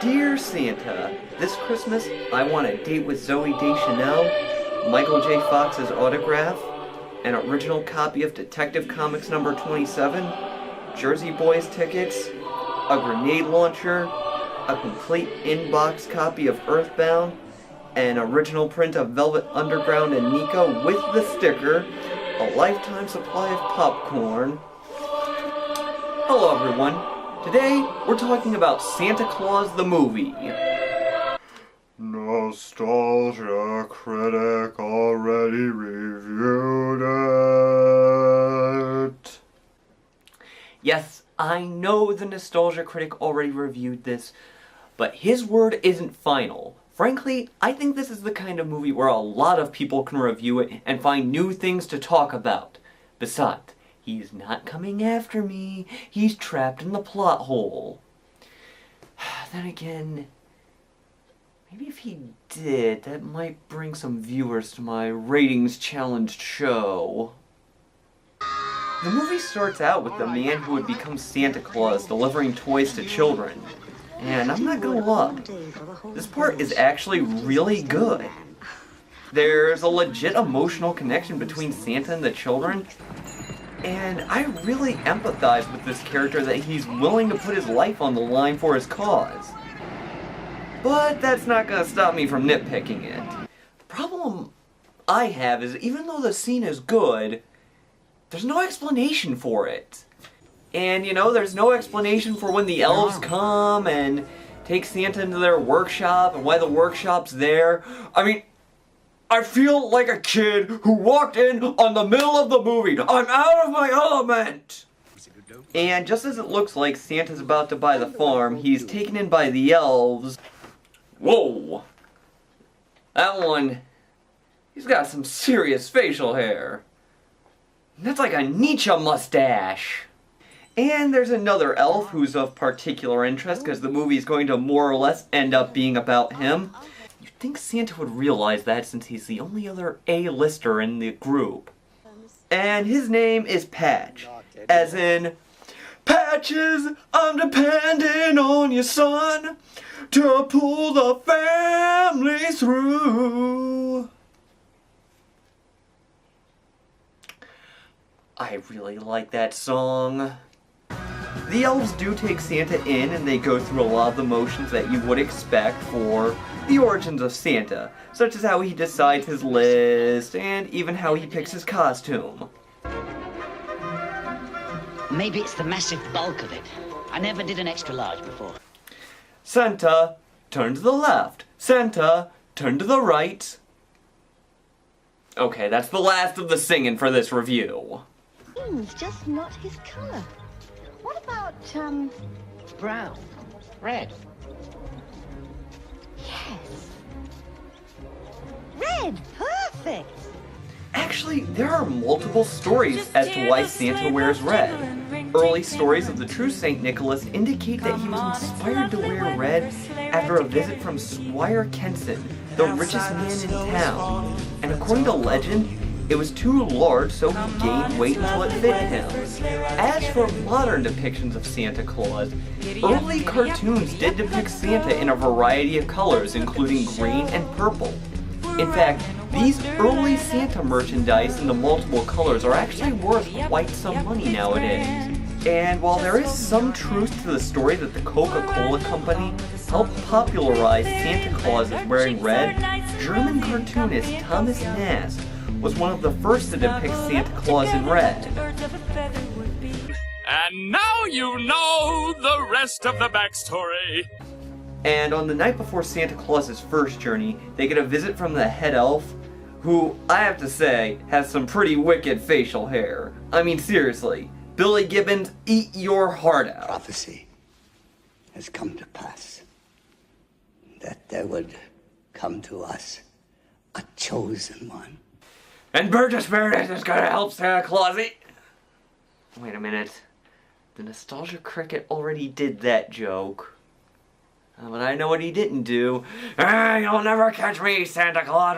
Dear Santa, this Christmas I want a date with Zoe Deschanel, Michael J. Fox's autograph, an original copy of Detective Comics number 27, Jersey Boys tickets, a grenade launcher, a complete in-box copy of Earthbound, an original print of Velvet Underground and Nico with the sticker, a lifetime supply of popcorn. Hello everyone. Today we're talking about Santa Claus the movie. Nostalgia Critic already reviewed it. Yes, I know the Nostalgia Critic already reviewed this, but his word isn't final. Frankly, I think this is the kind of movie where a lot of people can review it and find new things to talk about. Besides, he's not coming after me. He's trapped in the plot hole. Then again, maybe if he did, that might bring some viewers to my ratings-challenged show. The movie starts out with the man who would become Santa Claus delivering toys to children. And I'm not gonna lie, this part is actually really good. There's a legit emotional connection between Santa and the children, and I really empathize with this character that he's willing to put his life on the line for his cause. But that's not gonna stop me from nitpicking it. The problem I have is even though the scene is good, there's no explanation for it. And, you know, there's no explanation for when the elves come and take Santa into their workshop and why the workshop's there. I mean, I feel like a kid who walked in on the middle of the movie. I'm out of my element! And just as it looks like Santa's about to buy the farm, he's taken in by the elves. Whoa! That one, he's got some serious facial hair. That's like a Nietzsche mustache. And there's another elf who's of particular interest because the movie's going to more or less end up being about him. You'd think Santa would realize that since he's the only other A-lister in the group. And his name is Patch, as in, Patches, I'm depending on you, son, to pull the family through. I really like that song. The elves do take Santa in and they go through a lot of the motions that you would expect for the origins of Santa, such as how he decides his list and even how he picks his costume. Maybe it's the massive bulk of it. I never did an extra large before. Santa, turn to the left. Santa, turn to the right. Okay, that's the last of the singing for this review. Green's just not his colour. What about, Brown. Red. yes. Red, perfect. Actually, there are multiple stories as to why Santa wears red. Early stories of the true St. Nicholas indicate that he was inspired to wear red after a visit from Squire Kenson, the richest man in town. And according to legend, it was too large, so he gained weight until it fit him. As for modern depictions of Santa Claus, early cartoons did depict Santa in a variety of colors, including green and purple. In fact, these early Santa merchandise in the multiple colors are actually worth quite some money nowadays. And while there is some truth to the story that the Coca-Cola Company helped popularize Santa Claus as wearing red, German cartoonist Thomas Nast was one of the first to depict Santa Claus in red. And now you know the rest of the backstory. And on the night before Santa Claus's first journey, they get a visit from the head elf, who, I have to say, has some pretty wicked facial hair. I mean, seriously, Billy Gibbons, eat your heart out. Prophecy has come to pass that there would come to us a chosen one. And Burgess Meredith is gonna help Santa Claus eat. Wait a minute. The Nostalgia Cricket already did that joke. But I know what he didn't do. You'll never catch me, Santa Claus.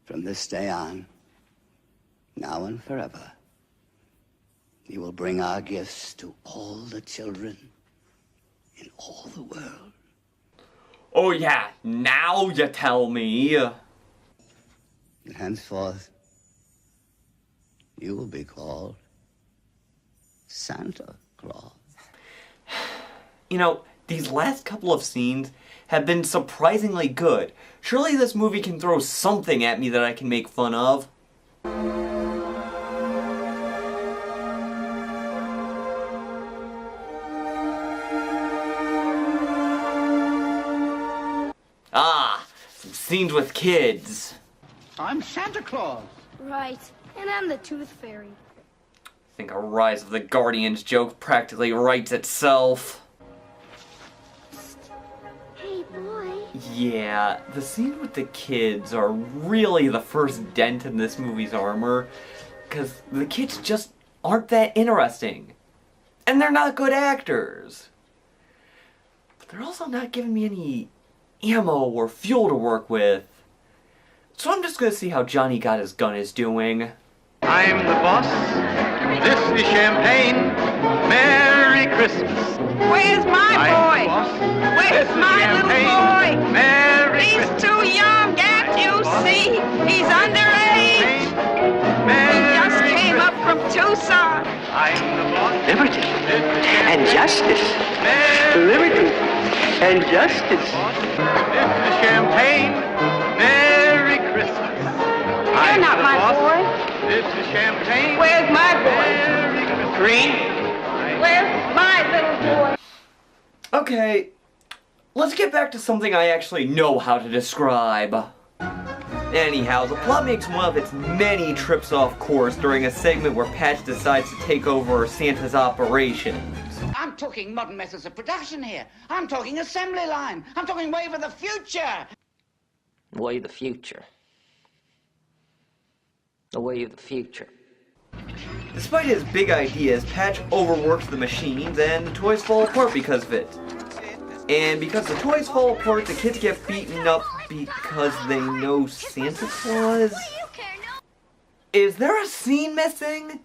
From this day on, now and forever, We will bring our gifts to all the children in all the world. Oh yeah, now you tell me. And henceforth, you will be called Santa Claus. You know, these last couple of scenes have been surprisingly good. Surely this movie can throw something at me that I can make fun of. Ah, some scenes with kids. I'm Santa Claus. Right, and I'm the Tooth Fairy. I think a Rise of the Guardians joke practically writes itself. Hey, boy. Yeah, the scenes with the kids are really the first dent in this movie's armor, because the kids just aren't that interesting. And they're not good actors. But they're also not giving me any ammo or fuel to work with. So I'm just gonna see how Johnny Got His Gun is doing. I'm the boss. This is champagne. Merry Christmas. Where's my boy? Where's my little boy? Merry He's Christmas. too young, can't you see? He's underage. He just came up from Tucson. I'm the boss. Liberty and justice. Liberty and justice. This is champagne. Merry Christmas. You're not my boy. This is champagne. Where's my boy? Merry Christmas. Green. Where's my little boy? Okay, let's get back to something I actually know how to describe. Anyhow, the plot makes one of its many trips off course during a segment where Patch decides to take over Santa's operations. I'm talking modern methods of production here. I'm talking assembly line. I'm talking way for the future. Way of the future. The way of the future. Despite his big ideas, Patch overworks the machines and the toys fall apart because of it. And because the toys fall apart, the kids get beaten up because they know Santa Claus? Is there a scene missing?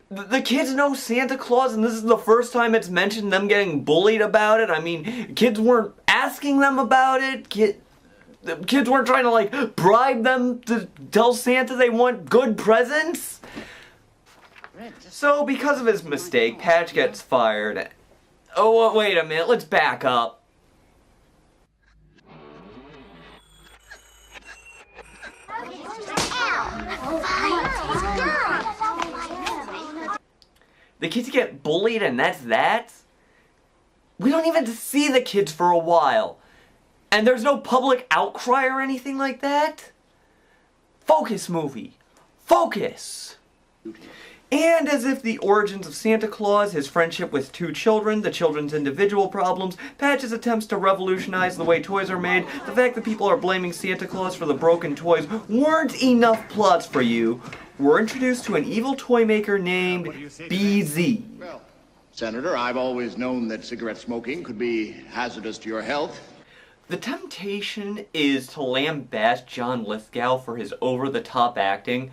The kids know Santa Claus and this is the first time it's mentioned them getting bullied about it? I mean, kids weren't asking them about it. Kids weren't trying to, like, bribe them to tell Santa they want good presents? So, because of his mistake, Patch gets fired. Oh, wait a minute, let's back up. The kids get bullied and that's that? We don't even see the kids for a while. And there's no public outcry or anything like that? Focus, movie. Focus! And as if the origins of Santa Claus, his friendship with two children, the children's individual problems, Patch's attempts to revolutionize the way toys are made, the fact that people are blaming Santa Claus for the broken toys weren't enough plots for you, we're introduced to an evil toy maker named BZ. Well, Senator, I've always known that cigarette smoking could be hazardous to your health. The temptation is to lambaste John Lithgow for his over-the-top acting,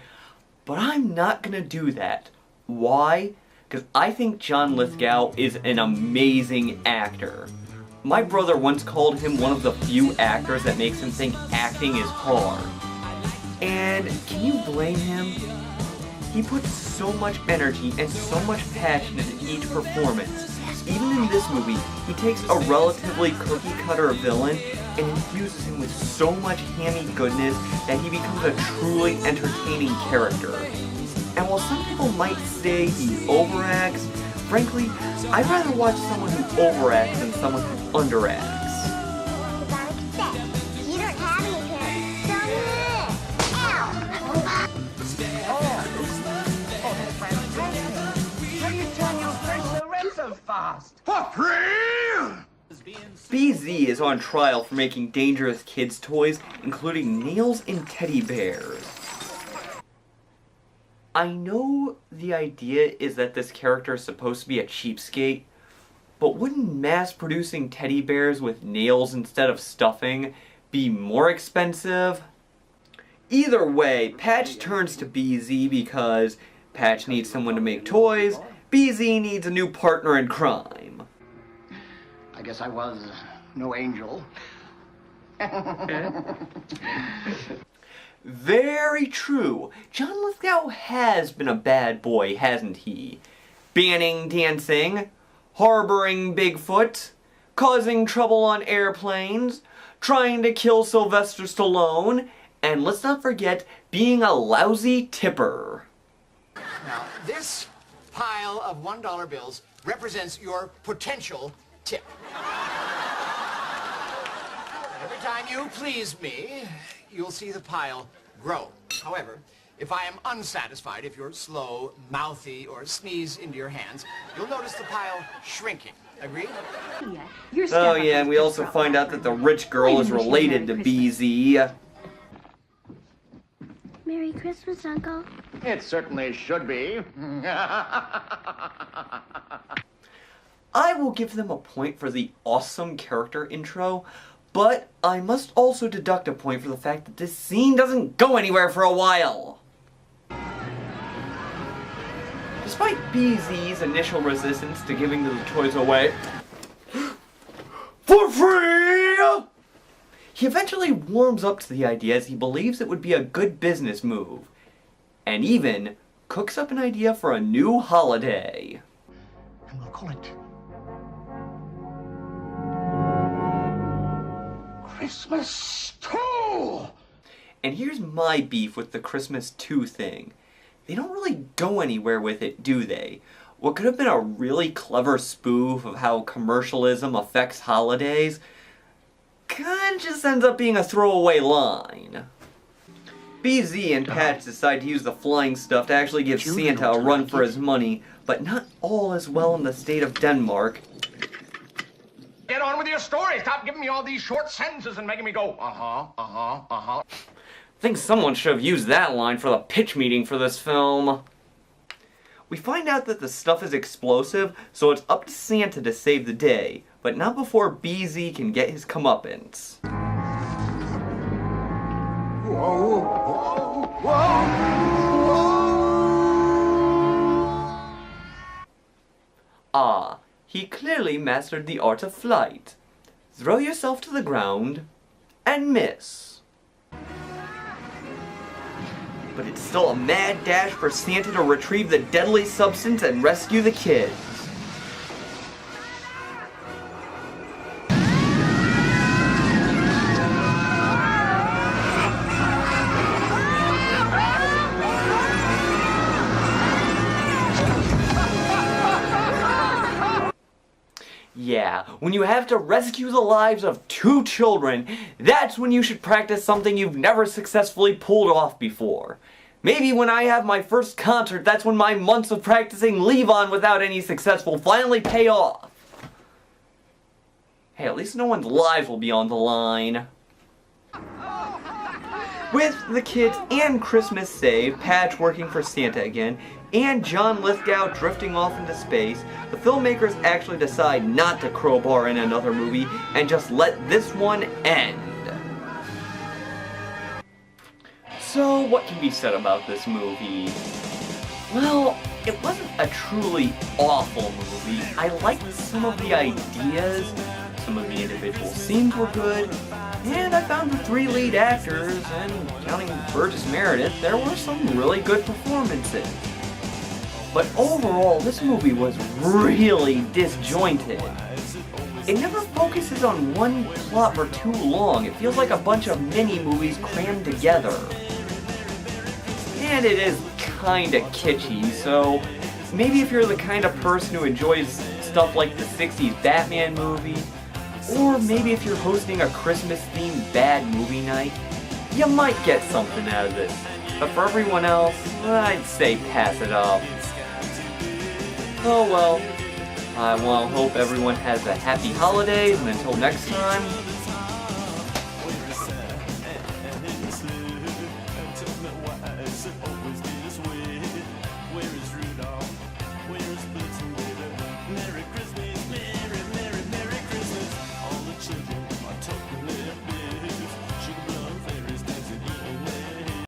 but I'm not gonna do that. Why? Because I think John Lithgow is an amazing actor. My brother once called him one of the few actors that makes him think acting is hard. And can you blame him? He puts so much energy and so much passion into each performance. Even in this movie, he takes a relatively cookie-cutter villain and infuses him with so much hammy goodness that he becomes a truly entertaining character. And while some people might say he overacts, frankly, I'd rather watch someone who overacts than someone who underacts. You don't have any parents, so How do you turn your face around so fast? BZ is on trial for making dangerous kids' toys, including nails and teddy bears. I know the idea is that this character is supposed to be a cheapskate, but wouldn't mass-producing teddy bears with nails instead of stuffing be more expensive? Either way, Patch turns to BZ because Patch needs someone to make toys. BZ needs a new partner in crime. I guess I was no angel. Very true. John Lithgow has been a bad boy, hasn't he? Banning dancing, harboring Bigfoot, causing trouble on airplanes, trying to kill Sylvester Stallone, and let's not forget being a lousy tipper. Now, this pile of $1 bills represents your potential tip. Every time you please me, you'll see the pile grow. However, if I am unsatisfied, if you're slow, mouthy, or sneeze into your hands, you'll notice the pile shrinking. Agreed? Oh yeah, and we also find out that the rich girl is related to BZ. Merry Christmas, Uncle. It certainly should be. I will give them a point for the awesome character intro, but I must also deduct a point for the fact that this scene doesn't go anywhere for a while. Despite BZ's initial resistance to giving the toys away for free, he eventually warms up to the idea as he believes it would be a good business move, and even cooks up an idea for a new holiday. And we'll call it Christmas 2! And here's my beef with the Christmas 2 thing. They don't really go anywhere with it, do they? What could have been a really clever spoof of how commercialism affects holidays kinda just ends up being a throwaway line. BZ and Patch decide to use the flying stuff to actually give Santa a run for his money, but not all is well in the state of Denmark. Get on with your story. Stop giving me all these short sentences and making me go, uh-huh, uh-huh, uh-huh. I think someone should have used that line for the pitch meeting for this film. We find out that the stuff is explosive, so it's up to Santa to save the day, but not before BZ can get his comeuppance. Whoa, whoa, whoa, whoa. Ah, he clearly mastered the art of flight. Throw yourself to the ground and miss. But it's still a mad dash for Santa to retrieve the deadly substance and rescue the kids. Yeah, when you have to rescue the lives of 2 children, that's when you should practice something you've never successfully pulled off before. Maybe when I have my first concert, that's when my months of practicing leave on without any success will finally pay off. Hey, at least no one's lives will be on the line. With the kids and Christmas saved, Patch working for Santa again, and John Lithgow drifting off into space, the filmmakers actually decide not to crowbar in another movie and just let this one end. So, what can be said about this movie? Well, it wasn't a truly awful movie. I liked some of the ideas, some of the individual scenes were good, and I found the 3 lead actors, and counting Burgess Meredith, there were some really good performances. But overall, this movie was really disjointed. It never focuses on one plot for too long. It feels like a bunch of mini-movies crammed together. And it is kinda kitschy, so maybe if you're the kind of person who enjoys stuff like the 60s Batman movie, or maybe if you're hosting a Christmas-themed bad movie night, you might get something out of this. But for everyone else, I'd say pass it up. Oh well, I hope everyone has a happy holidays, and until next time,